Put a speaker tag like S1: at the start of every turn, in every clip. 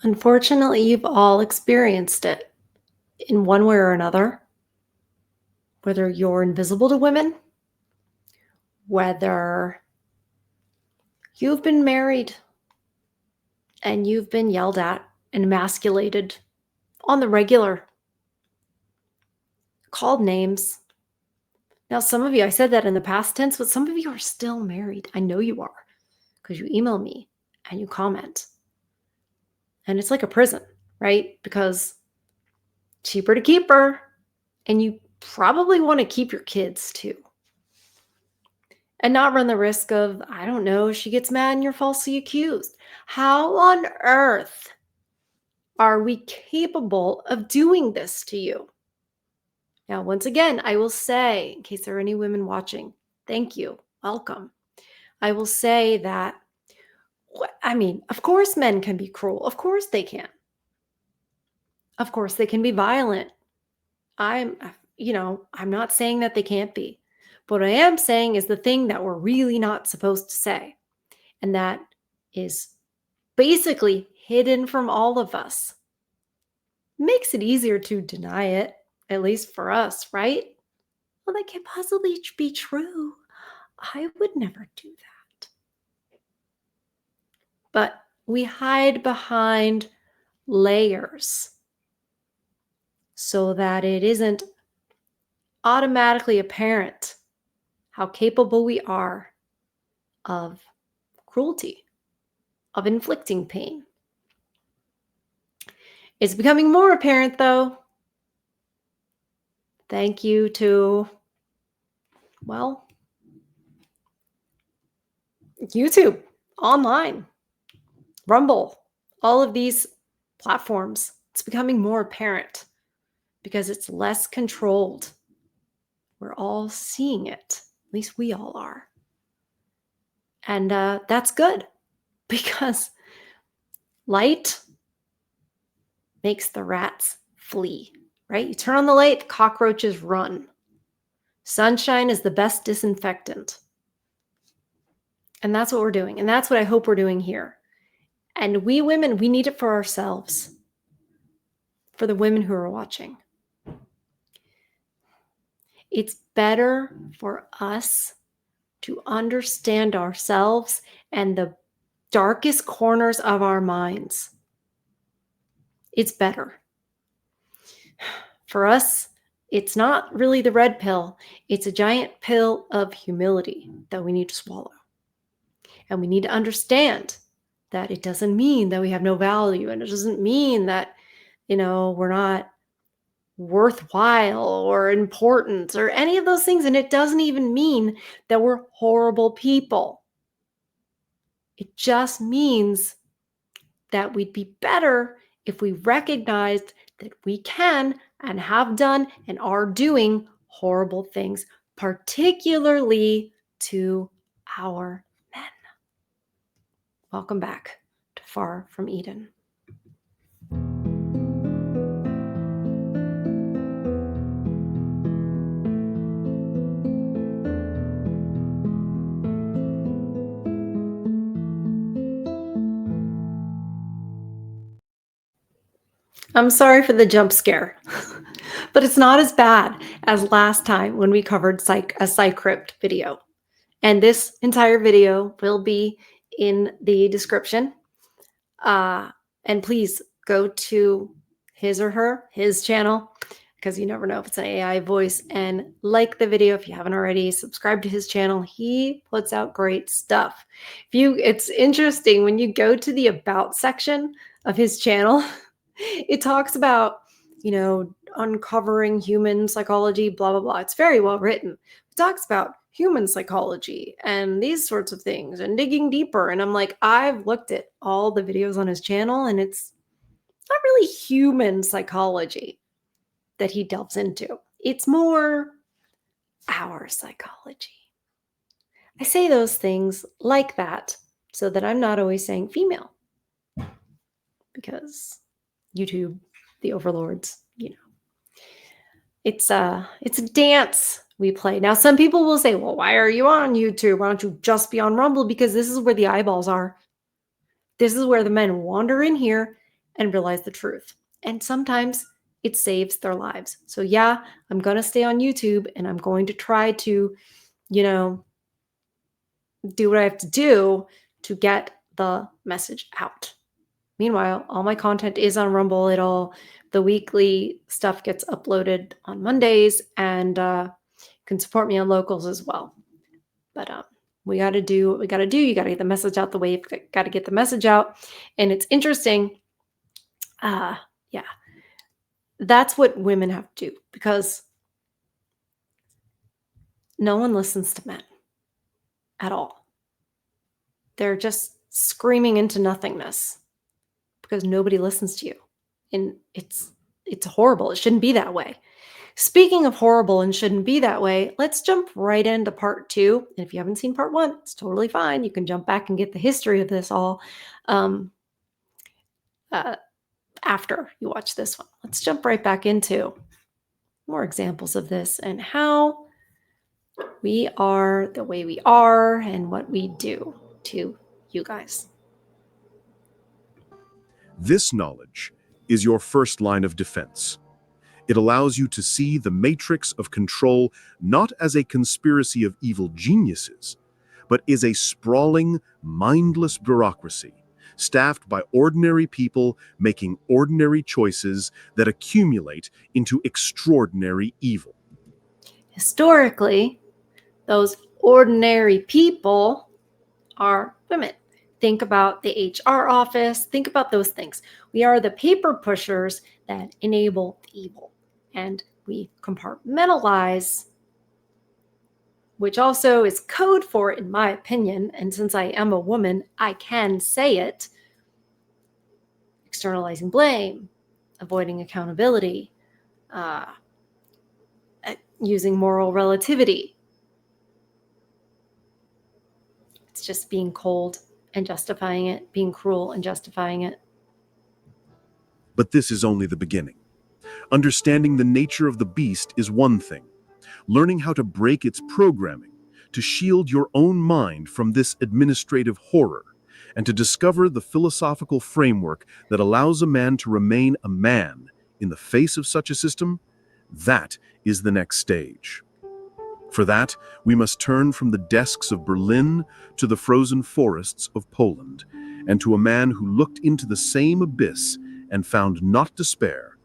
S1: Unfortunately, you've all experienced it in one way or another, whether you're invisible to women, whether you've been married and you've been yelled at and emasculated on the regular, called names. Now, some of you, I said that in the past tense, but some of you are still married. I know you are because you email me and you comment. And it's like a prison, right? Because cheaper to keep her. And you probably want to keep your kids too. And not run the risk of, I don't know, she gets mad and you're falsely accused. How on earth are we capable of doing this to you? Now, once again, I will say, in case there are any women watching, thank you. Welcome. I will say that, of course, men can be cruel. Of course, they can. Of course, they can be violent. I'm not saying that they can't be. But what I am saying is the thing that we're really not supposed to say. And that is basically hidden from all of us. Makes it easier to deny it, at least for us, right? Well, that can't possibly be true. I would never do that. But we hide behind layers so that it isn't automatically apparent how capable we are of cruelty, of inflicting pain. It's becoming more apparent, though. Thank you to, well, YouTube, online, Rumble, all of these platforms. It's becoming more apparent because it's less controlled. We're all seeing it. At least we all are. And that's good because light makes the rats flee, right? You turn on the light, the cockroaches run. Sunshine is the best disinfectant. And that's what we're doing. And that's what I hope we're doing here. And we women, we need it for ourselves, for the women who are watching. It's better for us to understand ourselves and the darkest corners of our minds. It's better. For us, it's not really the red pill. It's a giant pill of humility that we need to swallow. And we need to understand that it doesn't mean that we have no value. And it doesn't mean that, we're not worthwhile or important or any of those things. And it doesn't even mean that we're horrible people. It just means that we'd be better if we recognized that we can and have done and are doing horrible things, particularly to our men. Welcome back to Far From Eden. I'm sorry for the jump scare, but it's not as bad as last time when we covered a Psycrypt video. And this entire video will be in the description. And please go to his channel, because you never know if it's an AI voice, and like the video if you haven't already. Subscribe to his channel. He puts out great stuff. It's interesting when you go to the about section of his channel, it talks about, uncovering human psychology, blah, blah, blah. It's very well written. It talks about human psychology and these sorts of things and digging deeper. And I'm like, I've looked at all the videos on his channel and it's not really human psychology that he delves into. It's more our psychology. I say those things like that so that I'm not always saying female, because YouTube, the overlords, it's a dance we play. Now, some people will say, well, why are you on YouTube? Why don't you just be on Rumble? Because this is where the eyeballs are. This is where the men wander in here and realize the truth. And sometimes it saves their lives. So, yeah, I'm going to stay on YouTube and I'm going to try to, you know, do what I have to do to get the message out. Meanwhile, all my content is on Rumble. The weekly stuff gets uploaded on Mondays, and can support me on Locals as well. But we got to do what we got to do. You got to get the message out the way. You've got to get the message out. And it's interesting. Yeah, that's what women have to do, because no one listens to men at all. They're just screaming into nothingness because nobody listens to you. And it's horrible. It shouldn't be that way. Speaking of horrible and shouldn't be that way, let's jump right into part 2. And if you haven't seen part 1, it's totally fine. You can jump back and get the history of this all after you watch this one. Let's jump right back into more examples of this and how we are the way we are and what we do to you guys.
S2: This knowledge is your first line of defense. It allows you to see the matrix of control not as a conspiracy of evil geniuses, but as a sprawling, mindless bureaucracy, staffed by ordinary people making ordinary choices that accumulate into extraordinary evil.
S1: Historically, those ordinary people are women. Think about the HR office. Think about those things. We are the paper pushers that enable the evil. And we compartmentalize, which also is code for, in my opinion, and since I am a woman, I can say it, externalizing blame, avoiding accountability, using moral relativity. It's just being cold and justifying it, being cruel and justifying it.
S2: But this is only the beginning. Understanding the nature of the beast is one thing. Learning how to break its programming, to shield your own mind from this administrative horror, and to discover the philosophical framework that allows a man to remain a man in the face of such a system, that is the next stage. For that, we must turn from the desks of Berlin to the frozen forests of Poland, and to a man who looked into the same abyss and found not despair,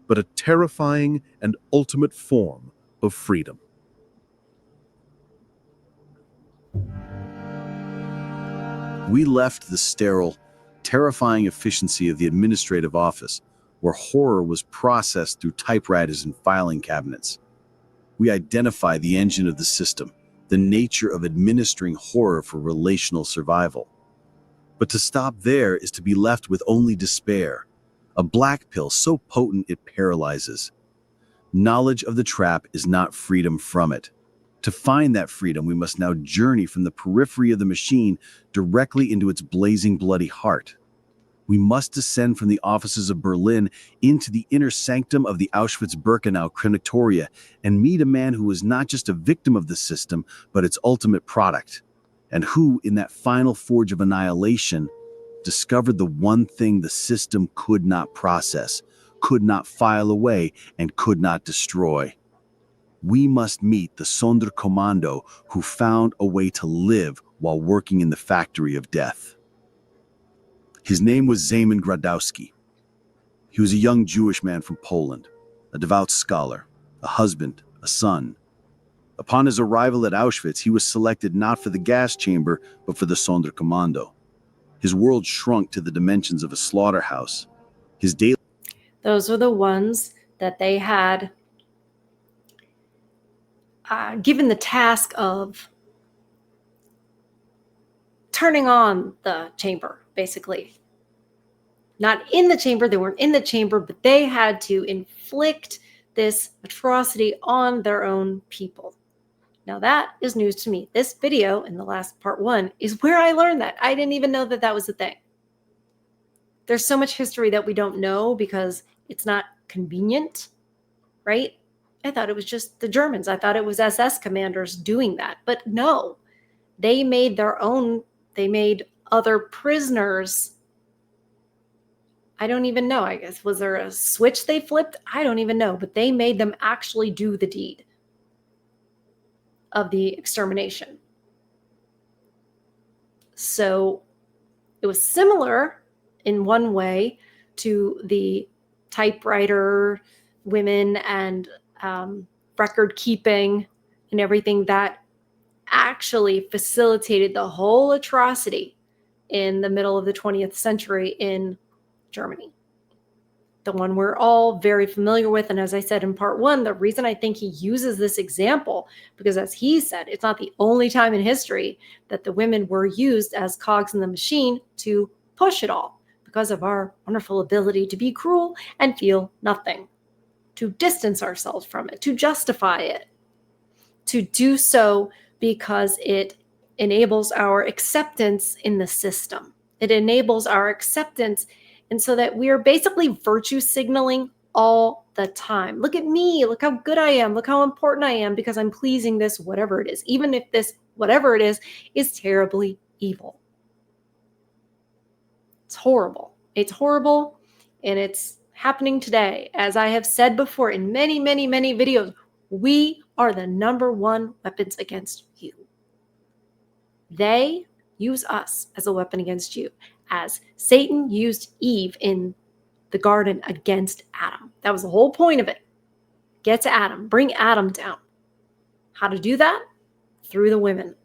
S2: but a terrifying and ultimate form of freedom. We left the sterile, terrifying efficiency of the administrative office, where horror was processed through typewriters and filing cabinets. We identify the engine of the system, the nature of administering horror for relational survival. But to stop there is to be left with only despair, a black pill so potent it paralyzes. Knowledge of the trap is not freedom from it. To find that freedom, we must now journey from the periphery of the machine directly into its blazing bloody heart. We must descend from the offices of Berlin into the inner sanctum of the Auschwitz-Birkenau crematoria and meet a man who was not just a victim of the system, but its ultimate product, and who, in that final forge of annihilation, discovered the one thing the system could not process, could not file away, and could not destroy. We must meet the Sonderkommando who found a way to live while working in the factory of death. His name was Szymon Gradowski. He was a young Jewish man from Poland, a devout scholar, a husband, a son. Upon his arrival at Auschwitz, he was selected not for the gas chamber, but for the Sonderkommando. His world shrunk to the dimensions of a slaughterhouse. His daily...
S1: Those were the ones that they had given the task of turning on the chamber, basically. Not in the chamber, they weren't in the chamber, but they had to inflict this atrocity on their own people. Now that is news to me. This video in the last part 1 is where I learned that. I didn't even know that that was a thing. There's so much history that we don't know because it's not convenient, right? I thought it was just the Germans. I thought it was SS commanders doing that. But no, they made their own, they made other prisoners. I don't even know. I guess, was there a switch they flipped? I don't even know, but they made them actually do the deed of the extermination. So it was similar in one way to the typewriter women and record keeping and everything that actually facilitated the whole atrocity in the middle of the 20th century in Germany. The one we're all very familiar with. And as I said in part one, the reason I think he uses this example, because as he said, it's not the only time in history that the women were used as cogs in the machine to push it all, because of our wonderful ability to be cruel and feel nothing, to distance ourselves from it, to justify it, to do so because it enables our acceptance in the system. It enables our acceptance, and so that we are basically virtue signaling all the time. Look at me, look how good I am, look how important I am because I'm pleasing this whatever it is, even if this whatever it is terribly evil. It's horrible. It's horrible, and it's happening today. As I have said before in many, many, many videos, we are the number one weapons against you. They use us as a weapon against you, as Satan used Eve in the garden against Adam. That was the whole point of it. Get to Adam, bring Adam down. How to do that? Through the women.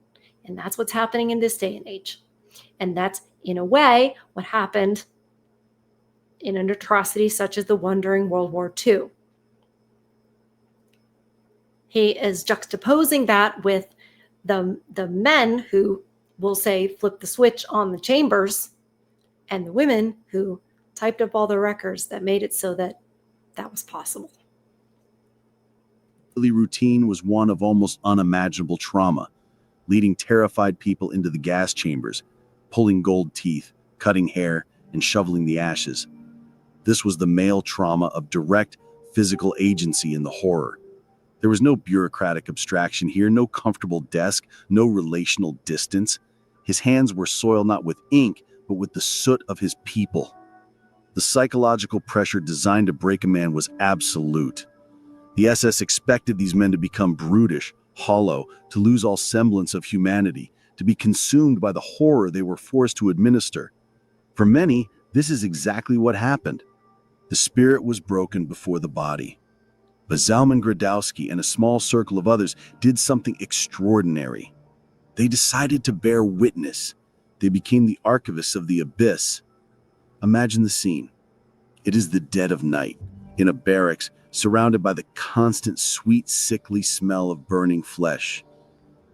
S1: And that's what's happening in this day and age. And that's, in a way, what happened in an atrocity such as the one during World War II. He is juxtaposing that with the men who will say flip the switch on the chambers, and the women who typed up all the records that made it so that that was possible.
S2: The routine was one of almost unimaginable trauma, leading terrified people into the gas chambers, pulling gold teeth, cutting hair, and shoveling the ashes. This was the male trauma of direct physical agency in the horror. There was no bureaucratic abstraction here, no comfortable desk, no relational distance. His hands were soiled not with ink, but with the soot of his people. The psychological pressure designed to break a man was absolute. The SS expected these men to become brutish, hollow, to lose all semblance of humanity, to be consumed by the horror they were forced to administer. For many, this is exactly what happened. The spirit was broken before the body. But Zalman Gradowski and a small circle of others did something extraordinary. They decided to bear witness. They became the archivists of the abyss. Imagine the scene. It is the dead of night, in a barracks, surrounded by the constant sweet, sickly smell of burning flesh.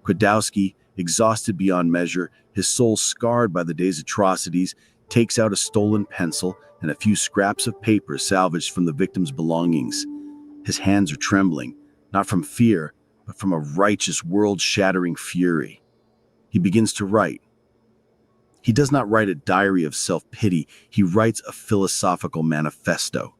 S2: Gradowski, exhausted beyond measure, his soul scarred by the day's atrocities, takes out a stolen pencil and a few scraps of paper salvaged from the victim's belongings. His hands are trembling, not from fear, but from a righteous, world-shattering fury. He begins to write. He does not write a diary of self-pity, he writes a philosophical manifesto.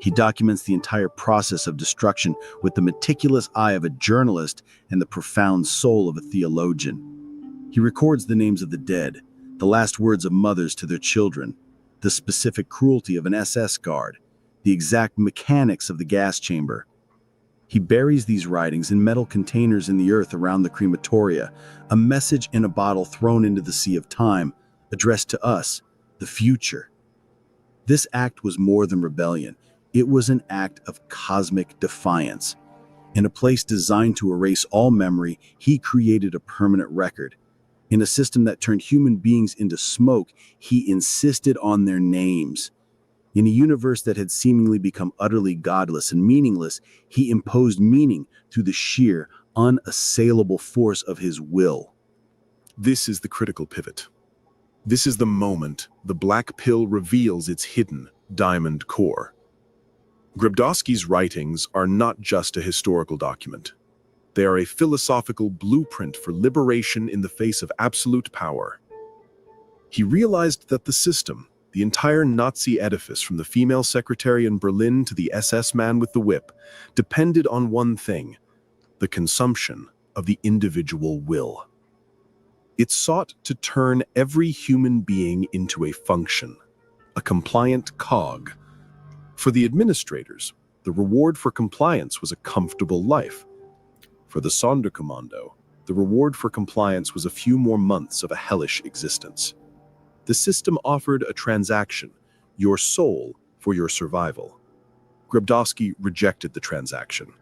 S2: He documents the entire process of destruction with the meticulous eye of a journalist and the profound soul of a theologian. He records the names of the dead, the last words of mothers to their children, the specific cruelty of an SS guard, the exact mechanics of the gas chamber. He buries these writings in metal containers in the earth around the crematoria, a message in a bottle thrown into the sea of time, addressed to us, the future. This act was more than rebellion. It was an act of cosmic defiance. In a place designed to erase all memory, he created a permanent record. In a system that turned human beings into smoke, he insisted on their names. In a universe that had seemingly become utterly godless and meaningless, he imposed meaning through the sheer, unassailable force of his will.
S3: This is the critical pivot. This is the moment the black pill reveals its hidden diamond core. Gradowski's writings are not just a historical document. They are a philosophical blueprint for liberation in the face of absolute power. He realized that the system, the entire Nazi edifice from the female secretary in Berlin to the SS man with the whip, depended on one thing: the consumption of the individual will. It sought to turn every human being into a function, a compliant cog. For the administrators, the reward for compliance was a comfortable life. For the Sonderkommando, the reward for compliance was a few more months of a hellish existence. The system offered a transaction, your soul for your survival. Grabowski rejected the transaction.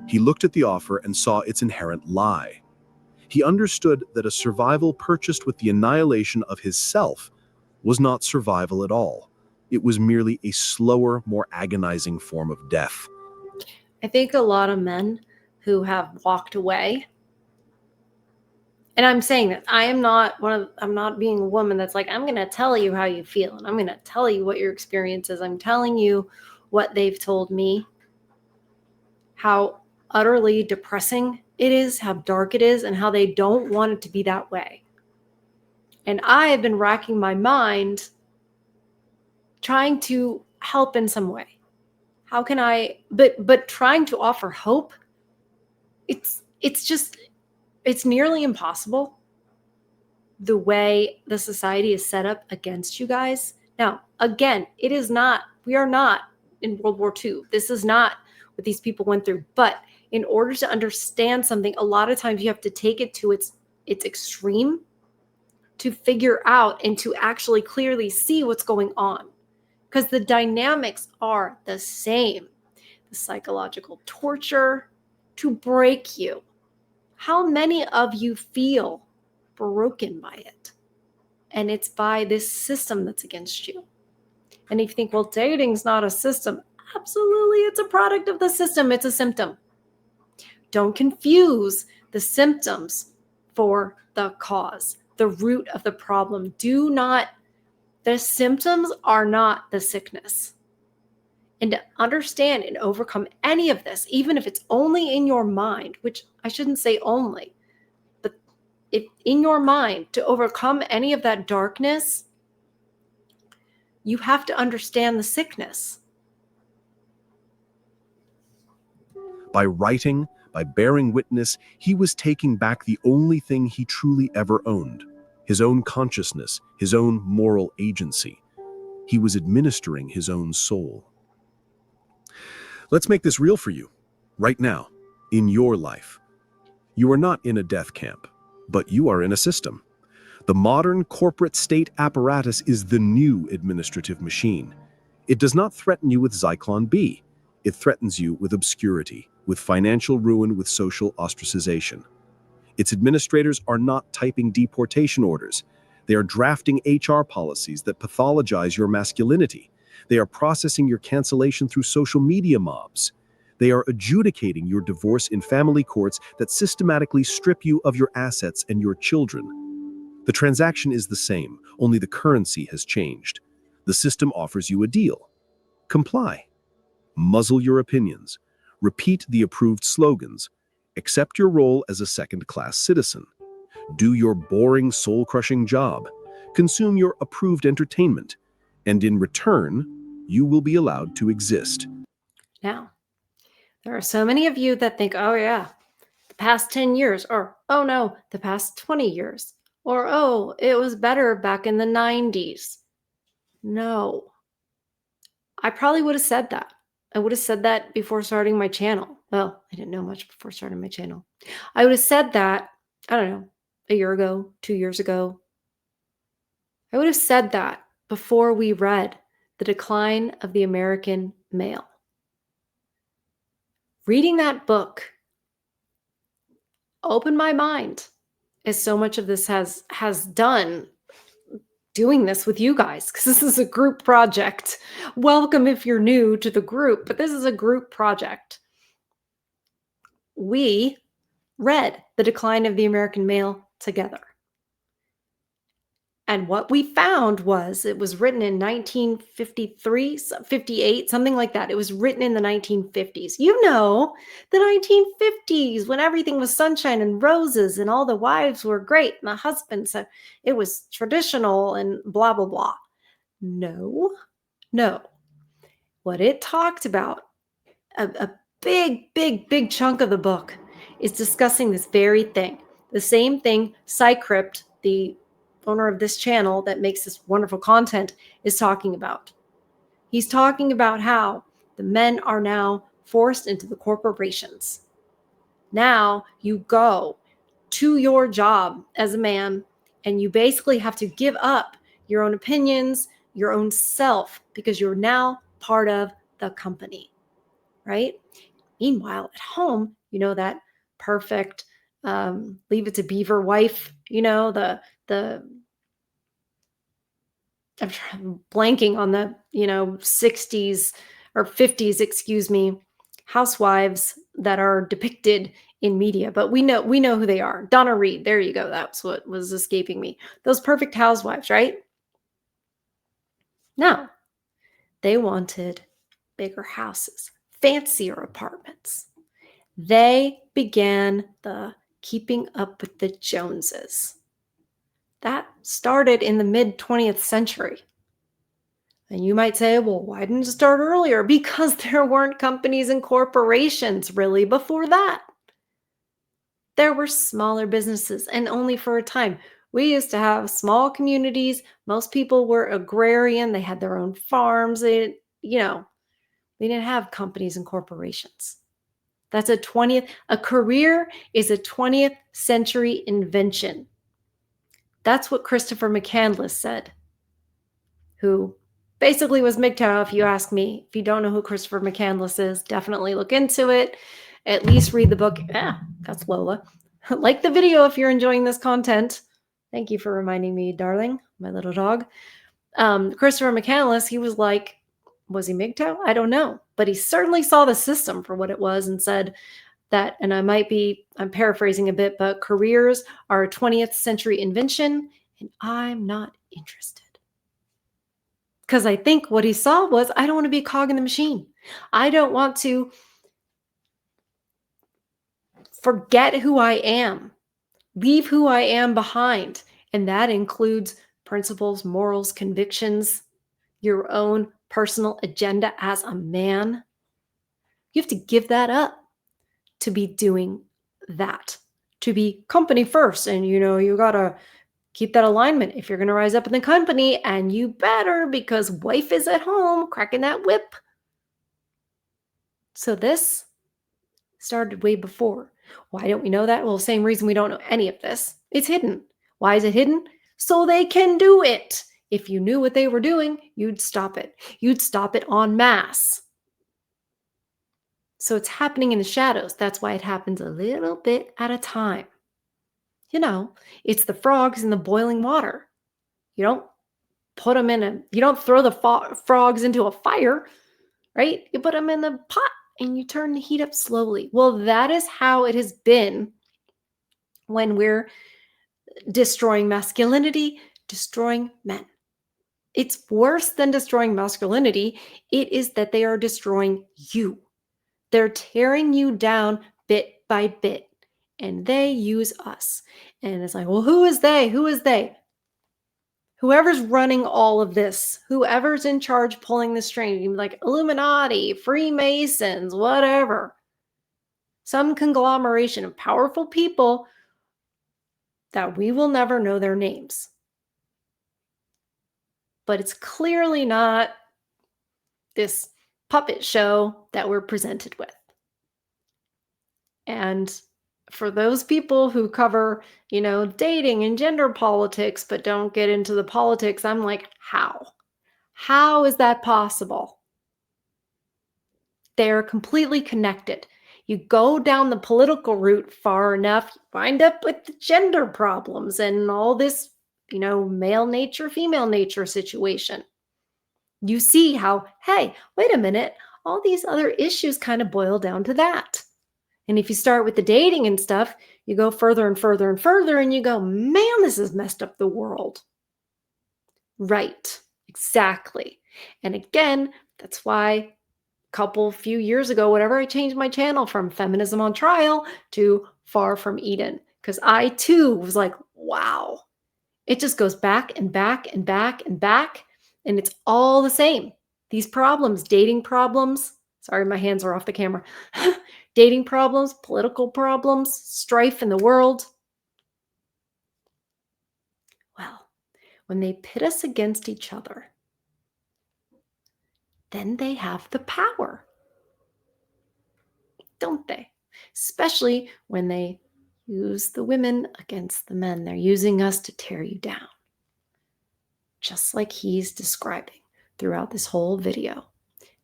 S3: He looked at the offer and saw its inherent lie. He understood that a survival purchased with the annihilation of his self was not survival at all. It was merely a slower, more agonizing form of death.
S1: I think a lot of men who have walked away, and I'm saying that I'm not being a woman that's like, I'm going to tell you how you feel and I'm going to tell you what your experience is. I'm telling you what they've told me, how utterly depressing it is, how dark it is, and how they don't want it to be that way. And I have been racking my mind trying to help in some way. How can I, but trying to offer hope, it's nearly impossible the way the society is set up against you guys. Now, again, we are not in World War II. This is not what these people went through. But in order to understand something, a lot of times you have to take it to its extreme to figure out and to actually clearly see what's going on. Because the dynamics are the same. The psychological torture to break you. How many of you feel broken by it? And it's by this system that's against you. And if you think, well, dating's not a system. Absolutely, it's a product of the system. It's a symptom. Don't confuse the symptoms for the cause, the root of the problem. The symptoms are not the sickness. And to understand and overcome any of this, even if it's only in your mind, which I shouldn't say only, but if in your mind, to overcome any of that darkness, you have to understand the sickness.
S3: By writing, by bearing witness, he was taking back the only thing he truly ever owned, his own consciousness, his own moral agency. He was administering his own soul. Let's make this real for you, right now, in your life. You are not in a death camp, but you are in a system. The modern corporate state apparatus is the new administrative machine. It does not threaten you with Zyklon B. It threatens you with obscurity, with financial ruin, with social ostracization. Its administrators are not typing deportation orders. They are drafting HR policies that pathologize your masculinity. They are processing your cancellation through social media mobs. They are adjudicating your divorce in family courts that systematically strip you of your assets and your children. The transaction is the same, only the currency has changed. The system offers you a deal. Comply. Muzzle your opinions. Repeat the approved slogans. Accept your role as a second-class citizen. Do your boring, soul-crushing job. Consume your approved entertainment. And in return, you will be allowed to exist.
S1: Now, there are so many of you that think, oh yeah, the past 10 years, or oh no, the past 20 years, or oh, it was better back in the 90s. No. I probably would have said that. I would have said that before starting my channel. Well, I didn't know much before starting my channel. I would have said that, I don't know, a year ago, 2 years ago. I would have said that before we read The Decline of the American Male. Reading that book opened my mind, as so much of this has done, doing this with you guys, because this is a group project. Welcome if you're new to the group, but this is a group project. We read The Decline of the American Male together. And what we found was it was written in 1953, 58, something like that. It was written in the 1950s. You know, the 1950s when everything was sunshine and roses and all the wives were great and the husbands, so it was traditional and blah, blah, blah. No. What it talked about, a big chunk of the book is discussing this very thing. The same thing Psycrypt, the owner of this channel that makes this wonderful content, is talking about. He's talking about how the men are now forced into the corporations. Now you go to your job as a man and you basically have to give up your own opinions, your own self, because you're now part of the company, right? Meanwhile, at home, that perfect Leave It to Beaver wife, I'm blanking on the 60s or 50s, excuse me, housewives that are depicted in media, but we know who they are. Donna Reed, there you go. That's what was escaping me. Those perfect housewives, right? Now, they wanted bigger houses, fancier apartments. They began the Keeping Up with the Joneses. That started in the mid 20th century. And you might say, well, why didn't it start earlier? Because there weren't companies and corporations really before that. There were smaller businesses, and only for a time. We used to have small communities. Most people were agrarian. They had their own farms. They didn't have companies and corporations. That's a career is a 20th century invention. That's what Christopher McCandless said, who basically was MGTOW, if you ask me. If you don't know who Christopher McCandless is, definitely look into it. At least read the book. That's Lola. Like the video if you're enjoying this content. Thank you for reminding me, darling, my little dog. Christopher McCandless, he was like, was he MGTOW? I don't know. But he certainly saw the system for what it was and said that, and I'm paraphrasing a bit, but careers are a 20th century invention, and I'm not interested. Because I think what he saw was, I don't want to be a cog in the machine. I don't want to forget who I am, leave who I am behind. And that includes principles, morals, convictions, your own personal agenda as a man. You have to give that up to be doing that, to be company first. And, you got to keep that alignment if you're going to rise up in the company, and you better, because wife is at home cracking that whip. So this started way before. Why don't we know that? Well, same reason we don't know any of this. It's hidden. Why is it hidden? So they can do it. If you knew what they were doing, you'd stop it. You'd stop it en masse. So it's happening in the shadows. That's why it happens a little bit at a time. It's the frogs in the boiling water. You don't put them you don't throw the frogs into a fire, right? You put them in the pot and you turn the heat up slowly. Well, that is how it has been when we're destroying masculinity, destroying men. It's worse than destroying masculinity. It is that they are destroying you. They're tearing you down bit by bit, and they use us. And it's like, well, who is they? Who is they? Whoever's running all of this, whoever's in charge pulling the string, like Illuminati, Freemasons, whatever. Some conglomeration of powerful people that we will never know their names. But it's clearly not this puppet show that we're presented with. And for those people who cover, dating and gender politics, but don't get into the politics, I'm like, how? How is that possible? They're completely connected. You go down the political route far enough, you wind up with the gender problems and all this, male nature, female nature situation. You see how, hey, wait a minute, all these other issues kind of boil down to that. And if you start with the dating and stuff, you go further and further and further, and you go, man, this has messed up the world. Right, exactly. And again, that's why few years ago, whatever, I changed my channel from Feminism on Trial to Far from Eden. Because I too was like, wow, it just goes back and back and back and back. And it's all the same. These problems, dating problems, sorry, my hands are off the camera. Dating problems, political problems, strife in the world. Well, when they pit us against each other, then they have the power, don't they? Especially when they use the women against the men. They're using us to tear you down, just like he's describing throughout this whole video.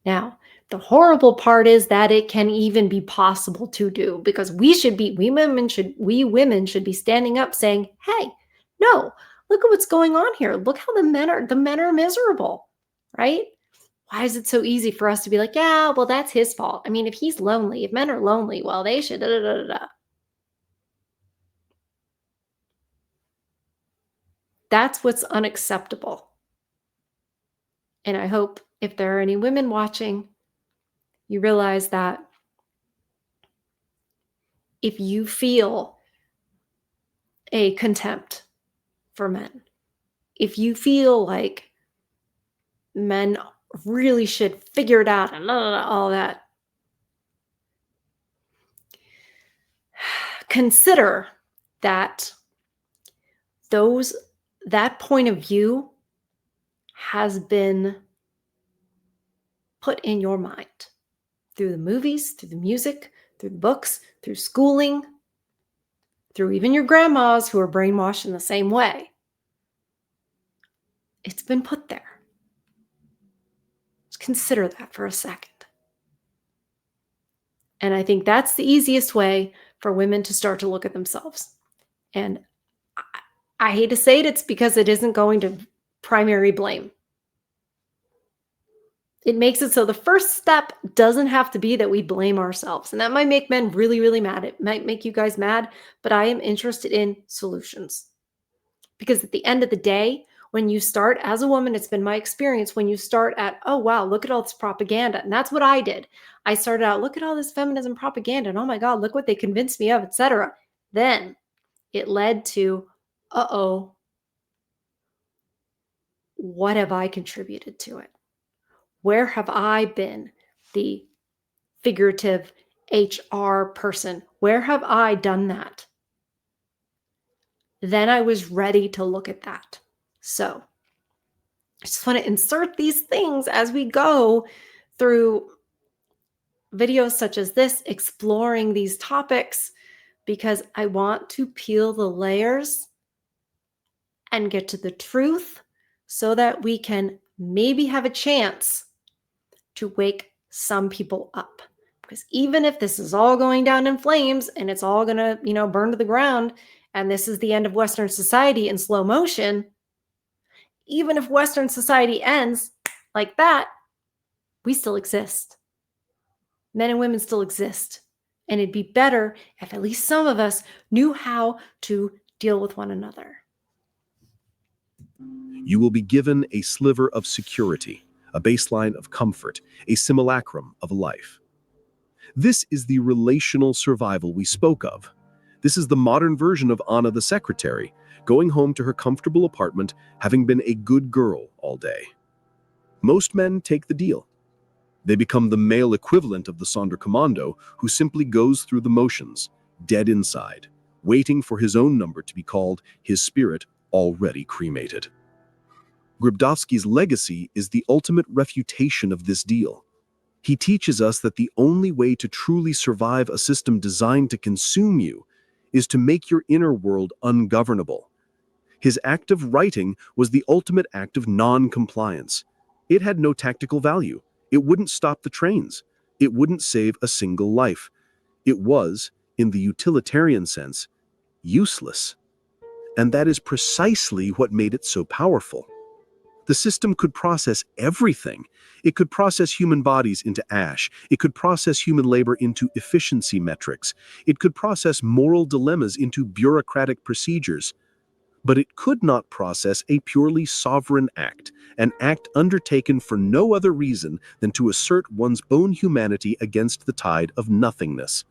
S1: Now, the horrible part is that it can even be possible to do, because we women should be standing up saying, hey, no, look at what's going on here. Look how the men are miserable, right? Why is it so easy for us to be like, yeah, well, that's his fault. I mean, if he's lonely, if men are lonely, well, they should, da, da, da, da. That's what's unacceptable. And I hope if there are any women watching, you realize that if you feel a contempt for men, if you feel like men really should figure it out and all that, consider that that point of view has been put in your mind through the movies, through the music, through the books, through schooling, through even your grandmas who are brainwashed in the same way. It's been put there. Just consider that for a second. And I think that's the easiest way for women to start to look at themselves. And I hate to say it, it's because it isn't going to primary blame. It makes it so the first step doesn't have to be that we blame ourselves. And that might make men really, really mad. It might make you guys mad, but I am interested in solutions. Because at the end of the day, when you start as a woman, it's been my experience, when you start at, oh, wow, look at all this propaganda. And that's what I did. I started out, look at all this feminism propaganda. And oh my God, look what they convinced me of, etc. Then it led to, what have I contributed to it? Where have I been the figurative HR person? Where have I done that? Then I was ready to look at that. So I just want to insert these things as we go through videos such as this, exploring these topics, because I want to peel the layers and get to the truth so that we can maybe have a chance to wake some people up. Because even if this is all going down in flames and it's all going to, burn to the ground, and this is the end of Western society in slow motion, even if Western society ends like that, we still exist. Men and women still exist. And it'd be better if at least some of us knew how to deal with one another.
S3: You will be given a sliver of security, a baseline of comfort, a simulacrum of life. This is the relational survival we spoke of. This is the modern version of Anna the secretary, going home to her comfortable apartment, having been a good girl all day. Most men take the deal. They become the male equivalent of the Sonderkommando, who simply goes through the motions, dead inside, waiting for his own number to be called, his spirit already cremated. Grabowski's legacy is the ultimate refutation of this deal. He teaches us that the only way to truly survive a system designed to consume you is to make your inner world ungovernable. His act of writing was the ultimate act of non-compliance. It had no tactical value. It wouldn't stop the trains. It wouldn't save a single life. It was, in the utilitarian sense, useless. And that is precisely what made it so powerful. The system could process everything. It could process human bodies into ash. It could process human labor into efficiency metrics. It could process moral dilemmas into bureaucratic procedures. But it could not process a purely sovereign act, an act undertaken for no other reason than to assert one's own humanity against the tide of nothingness.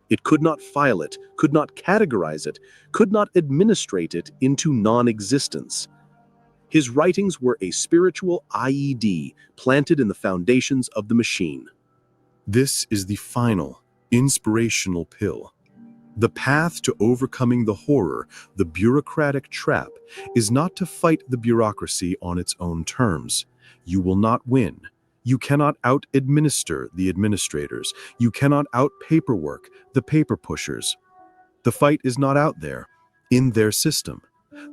S3: It could not file it, could not categorize it, could not administrate it into non-existence. His writings were a spiritual IED planted in the foundations of the machine. This is the final, inspirational pill. The path to overcoming the horror, the bureaucratic trap, is not to fight the bureaucracy on its own terms. You will not win. You cannot out-administer the administrators. You cannot out-paperwork the paper pushers. The fight is not out there, in their system.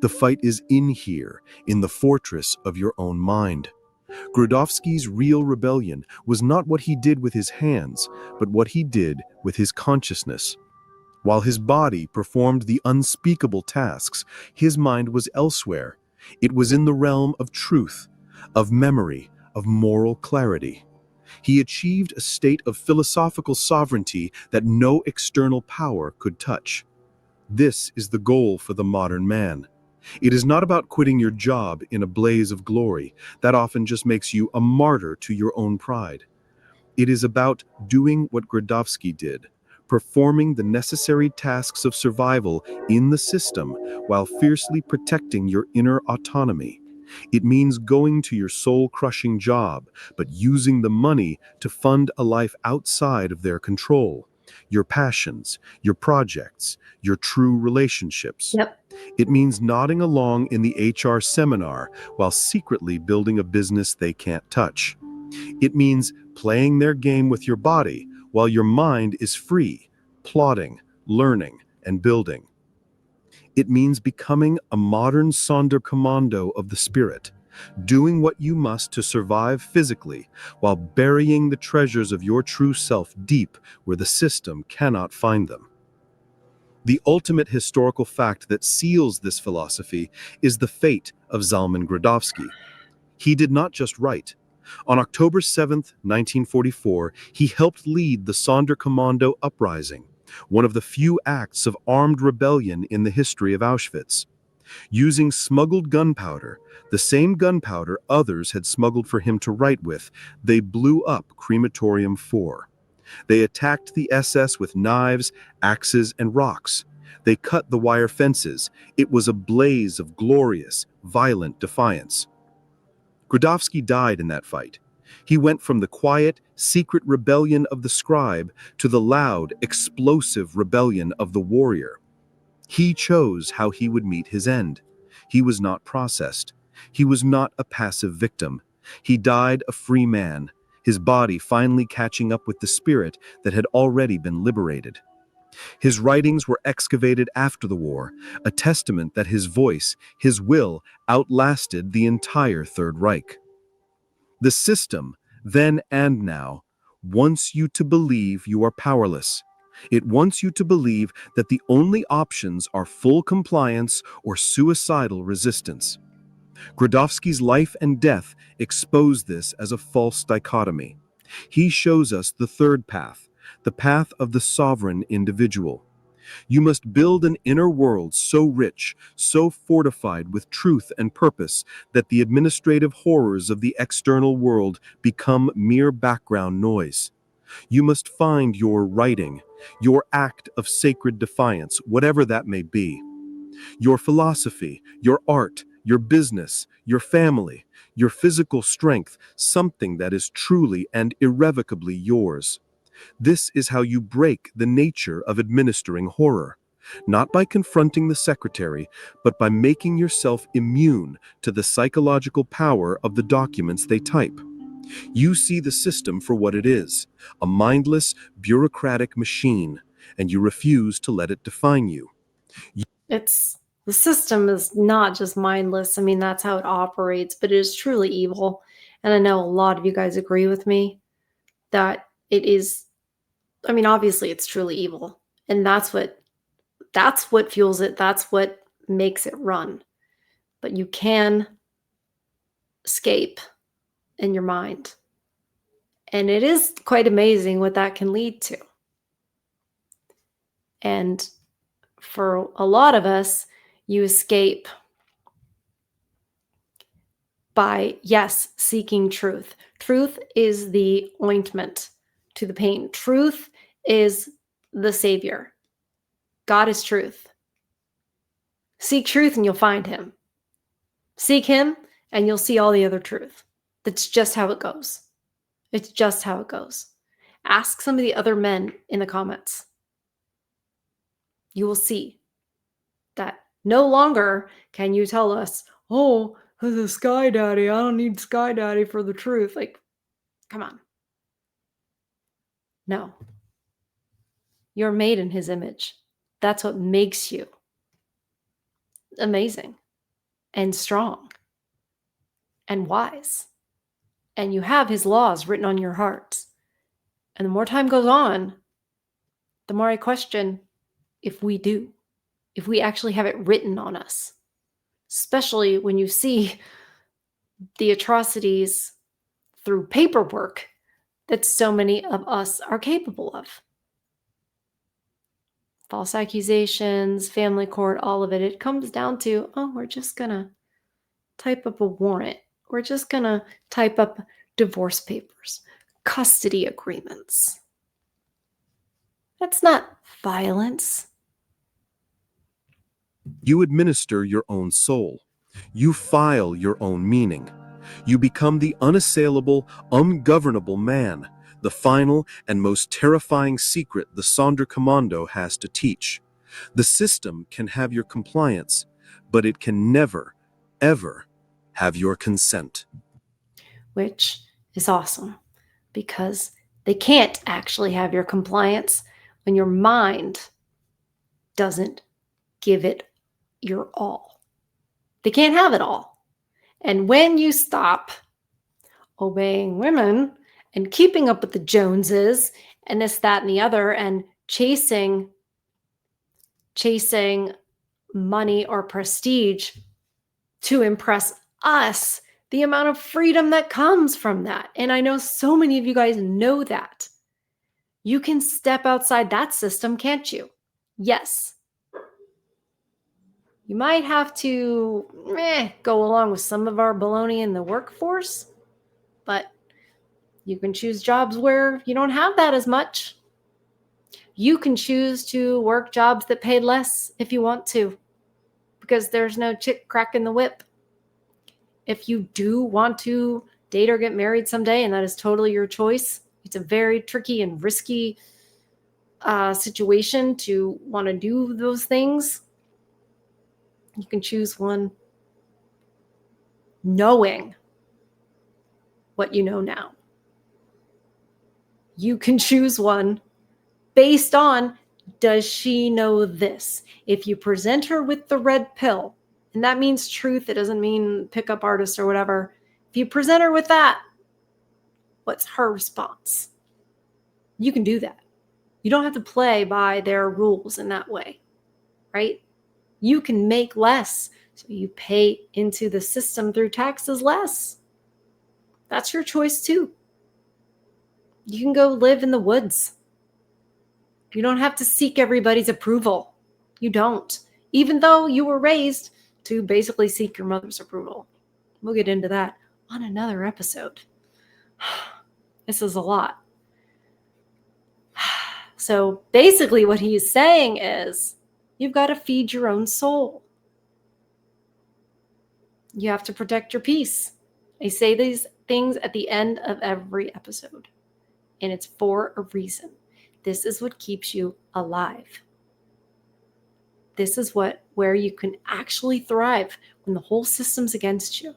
S3: The fight is in here, in the fortress of your own mind. Grudowski's real rebellion was not what he did with his hands, but what he did with his consciousness. While his body performed the unspeakable tasks, his mind was elsewhere. It was in the realm of truth, of memory, of moral clarity. He achieved a state of philosophical sovereignty that no external power could touch. This is the goal for the modern man. It is not about quitting your job in a blaze of glory. That often just makes you a martyr to your own pride. It is about doing what Grudowski did, performing the necessary tasks of survival in the system while fiercely protecting your inner autonomy. It means going to your soul-crushing job, but using the money to fund a life outside of their control. Your passions, your projects, your true relationships.
S1: Yep.
S3: It means nodding along in the HR seminar while secretly building a business they can't touch. It means playing their game with your body while your mind is free, plotting, learning, and building. It means becoming a modern Sonderkommando of the spirit, doing what you must to survive physically while burying the treasures of your true self deep where the system cannot find them. The ultimate historical fact that seals this philosophy is the fate of Zalman Grudowski. He did not just write. On October 7, 1944, he helped lead the Sonderkommando uprising, one of the few acts of armed rebellion in the history of Auschwitz. Using smuggled gunpowder, the same gunpowder others had smuggled for him to write with, they blew up Crematorium 4. They attacked the SS with knives, axes, and rocks. They cut the wire fences. It was a blaze of glorious, violent defiance. Grudowski died in that fight. He went from the quiet, secret rebellion of the scribe to the loud, explosive rebellion of the warrior. He chose how he would meet his end. He was not processed. He was not a passive victim. He died a free man, his body finally catching up with the spirit that had already been liberated. His writings were excavated after the war, a testament that his voice, his will, outlasted the entire Third Reich. The system, then and now, wants you to believe you are powerless. It wants you to believe that the only options are full compliance or suicidal resistance. Grudowski's life and death expose this as a false dichotomy. He shows us the third path, the path of the sovereign individual. You must build an inner world so rich, so fortified with truth and purpose that the administrative horrors of the external world become mere background noise. You must find your writing, your act of sacred defiance, whatever that may be. Your philosophy, your art, your business, your family, your physical strength, something that is truly and irrevocably yours. This is how you break the nature of administering horror, not by confronting the secretary, but by making yourself immune to the psychological power of the documents they type. You see the system for what it is, a mindless, bureaucratic machine, and you refuse to let it define you.
S1: It's the system is not just mindless. I mean, that's how it operates, but it is truly evil. And I know a lot of you guys agree with me that it is, I mean, obviously it's truly evil. And that's what fuels it. That's what makes it run. But you can escape in your mind. And it is quite amazing what that can lead to. And for a lot of us, you escape by, yes, seeking truth. Truth is the ointment to the pain. Truth is the savior. God is truth. Seek truth and you'll find him. Seek him and you'll see all the other truth. That's just how it goes. It's just how it goes. Ask some of the other men in the comments. you will see that no longer can you tell us, oh, as a Sky Daddy, I don't need Sky Daddy for the truth. Like, come on. No. You're made in his image. That's what makes you amazing and strong and wise. And you have his laws written on your hearts. And the more time goes on, the more I question if we do, if we actually have it written on us, especially when you see the atrocities through paperwork that so many of us are capable of. False accusations, family court, all of it. It comes down to, oh, we're just going to type up a warrant. We're just going to type up divorce papers, custody agreements. That's not violence.
S4: You administer your own soul. You file your own meaning. You become the unassailable, ungovernable man, the final and most terrifying secret the Sonderkommando has to teach. The system can have your compliance, but it can never, ever have your consent.
S1: Which is awesome because they can't actually have your compliance when your mind doesn't give it your all. They can't have it all. And when you stop obeying women and keeping up with the Joneses and this, that, and the other, and chasing money or prestige to impress us, the amount of freedom that comes from that. And I know so many of you guys know that. You can step outside that system, can't you? Yes. You might have to go along with some of our baloney in the workforce, but you can choose jobs where you don't have that as much. You can choose to work jobs that pay less if you want to, because there's no chick cracking the whip. If you do want to date or get married someday, and that is totally your choice, it's a very tricky and risky situation to want to do those things. You can choose one knowing what you know now. You can choose one based on, does she know this? If you present her with the red pill, and that means truth, it doesn't mean pickup artist or whatever. If you present her with that, what's her response? You can do that. You don't have to play by their rules in that way, right? You can make less, so you pay into the system through taxes less. That's your choice too. You can go live in the woods. You don't have to seek everybody's approval. You don't. Even though you were raised to basically seek your mother's approval. We'll get into that on another episode. This is a lot. So basically what he's saying is you've got to feed your own soul. You have to protect your peace. I say these things at the end of every episode, and it's for a reason. This is what keeps you alive. This is where you can actually thrive when the whole system's against you.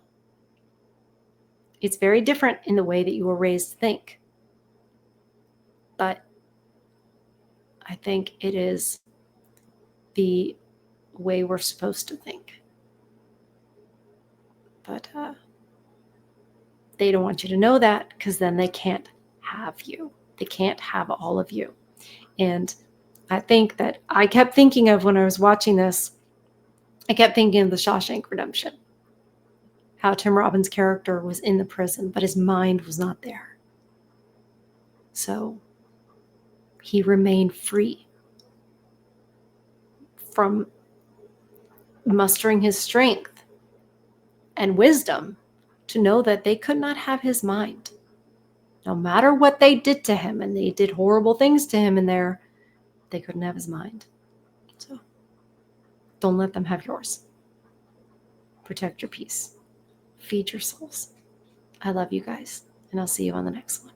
S1: It's very different in the way that you were raised to think. But I think it is the way we're supposed to think. But they don't want you to know that, because then they can't have you. They can't have all of you. And I think that I kept thinking of, when I was watching this, I kept thinking of the Shawshank Redemption. How Tim Robbins' character was in the prison, but his mind was not there. So he remained free from mustering his strength and wisdom to know that they could not have his mind. No matter what they did to him, and they did horrible things to him in there, they couldn't have his mind. So don't let them have yours. Protect your peace. Feed your souls. I love you guys, and I'll see you on the next one.